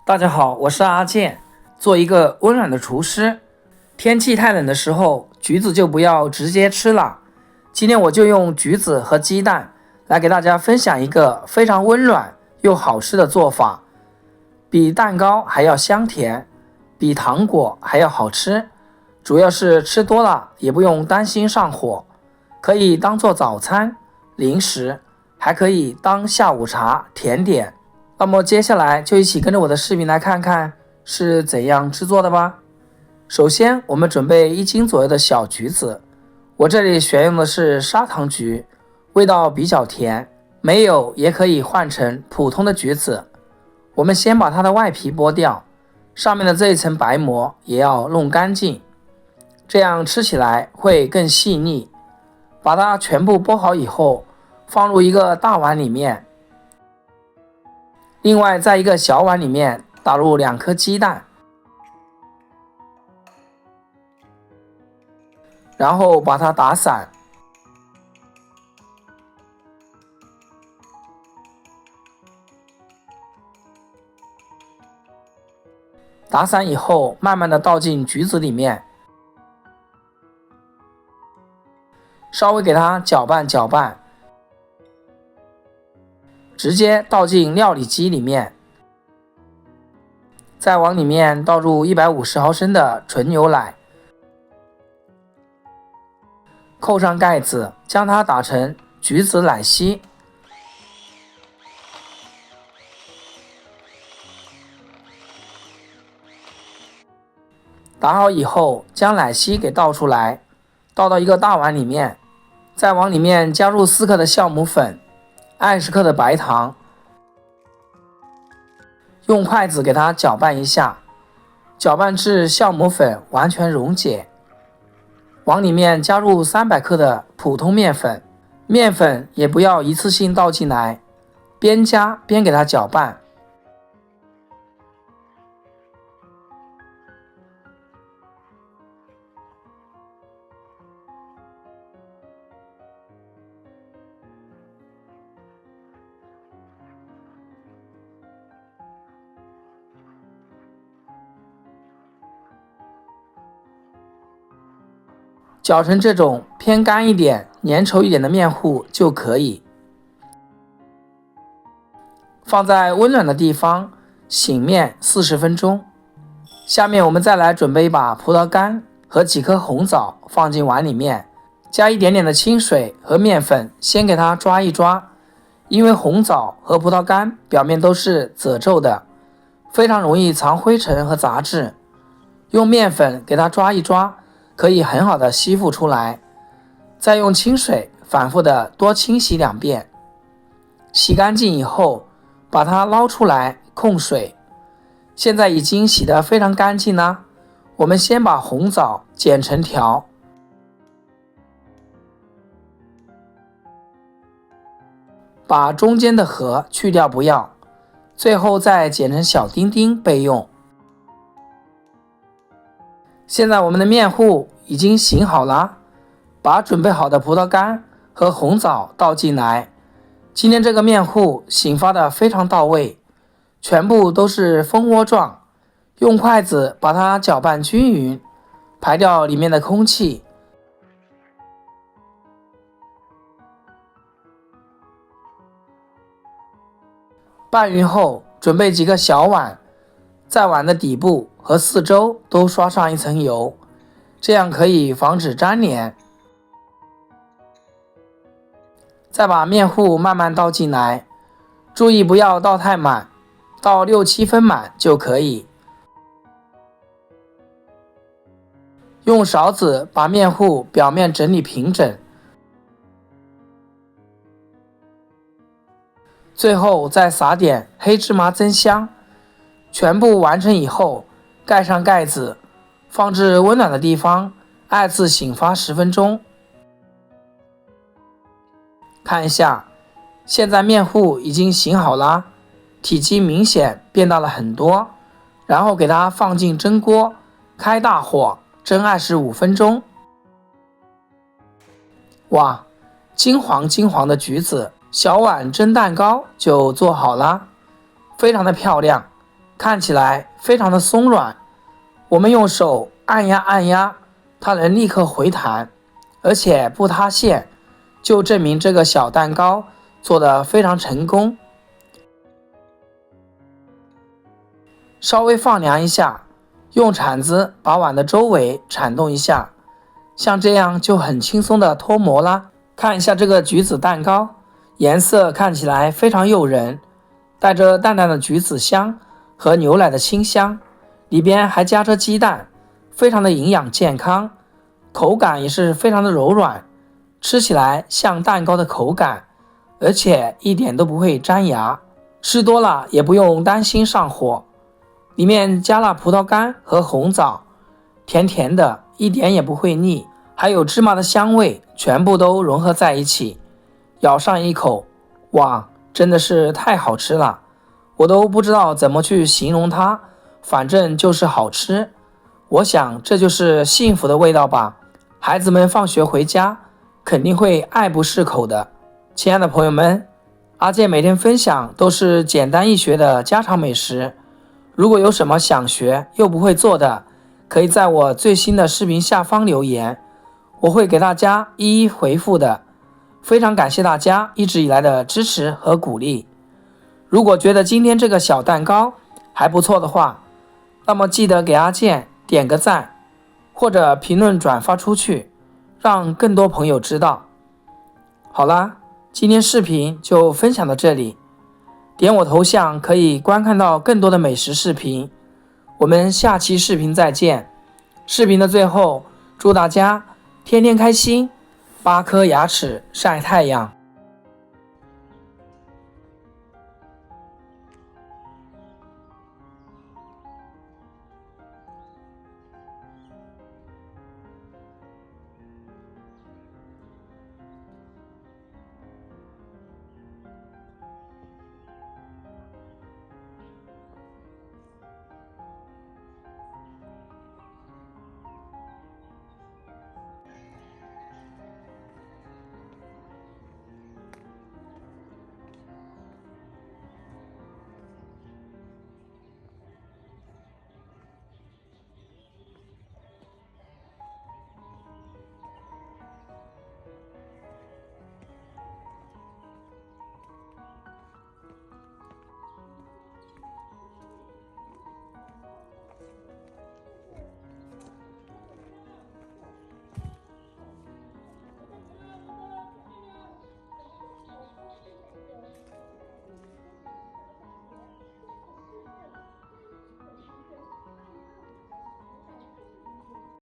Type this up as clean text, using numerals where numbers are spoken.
大家好，我是阿健，做一个温暖的厨师。天气太冷的时候，橘子就不要直接吃了。今天我就用橘子和鸡蛋来给大家分享一个非常温暖又好吃的做法，比蛋糕还要香甜，比糖果还要好吃。主要是吃多了也不用担心上火，可以当做早餐、零食，还可以当下午茶、甜点。那么接下来就一起跟着我的视频来看看是怎样制作的吧。首先我们准备1斤左右的小橘子，我这里选用的是砂糖橘，味道比较甜，没有也可以换成普通的橘子。我们先把它的外皮剥掉，上面的这一层白膜也要弄干净，这样吃起来会更细腻。把它全部剥好以后，放入一个大碗里面。另外在一个小碗里面打入2颗鸡蛋，然后把它打散。打散以后，慢慢的倒进橘子里面，稍微给它搅拌搅拌，直接倒进料理机里面，再往里面倒入150毫升的纯牛奶，扣上盖子，将它打成橘子奶昔。打好以后，将奶昔给倒出来，倒到一个大碗里面，再往里面加入4克的酵母粉，20克的白糖，用筷子给它搅拌一下，搅拌至酵母粉完全溶解。往里面加入300克的普通面粉，面粉也不要一次性倒进来，边加边给它搅拌。搅成这种偏干一点、粘稠一点的面糊就可以。放在温暖的地方醒面40分钟。下面我们再来准备一把葡萄干和几颗红枣放进碗里面，加一点点的清水和面粉，先给它抓一抓。因为红枣和葡萄干表面都是褶皱的，非常容易藏灰尘和杂质，用面粉给它抓一抓，可以很好的吸附出来。再用清水反复的多清洗2遍，洗干净以后把它捞出来控水。现在已经洗得非常干净了，我们先把红枣剪成条，把中间的核去掉不要，最后再剪成小丁丁备用。现在我们的面糊已经醒好了，把准备好的葡萄干和红枣倒进来。今天这个面糊醒发的非常到位，全部都是蜂窝状，用筷子把它搅拌均匀，排掉里面的空气。拌匀后，准备几个小碗，在碗的底部和四周都刷上一层油，这样可以防止粘连。再把面糊慢慢倒进来，注意不要倒太满，倒6、7分满就可以。用勺子把面糊表面整理平整，最后再撒点黑芝麻增香。全部完成以后，盖上盖子，放置温暖的地方，按次醒发10分钟。看一下，现在面糊已经醒好了，体积明显变大了很多。然后给它放进蒸锅，开大火蒸25分钟。哇，金黄金黄的橘子小碗蒸蛋糕就做好了，非常的漂亮，看起来非常的松软，我们用手按压按压，它能立刻回弹，而且不塌陷，就证明这个小蛋糕做得非常成功。稍微放凉一下，用铲子把碗的周围铲动一下，像这样就很轻松的脱模啦。看一下这个橘子蛋糕，颜色看起来非常诱人，带着淡淡的橘子香和牛奶的清香，里边还加着鸡蛋，非常的营养健康，口感也是非常的柔软，吃起来像蛋糕的口感，而且一点都不会粘牙，吃多了也不用担心上火。里面加了葡萄干和红枣，甜甜的，一点也不会腻，还有芝麻的香味，全部都融合在一起。咬上一口，哇，真的是太好吃了，我都不知道怎么去形容它，反正就是好吃。我想这就是幸福的味道吧，孩子们放学回家肯定会爱不释口的。亲爱的朋友们，阿健每天分享都是简单易学的家常美食，如果有什么想学又不会做的，可以在我最新的视频下方留言，我会给大家一一回复的。非常感谢大家一直以来的支持和鼓励。如果觉得今天这个小蛋糕还不错的话，那么记得给阿健点个赞，或者评论转发出去，让更多朋友知道。好啦，今天视频就分享到这里。点我头像可以观看到更多的美食视频，我们下期视频再见。视频的最后，祝大家天天开心，8颗牙齿晒太阳。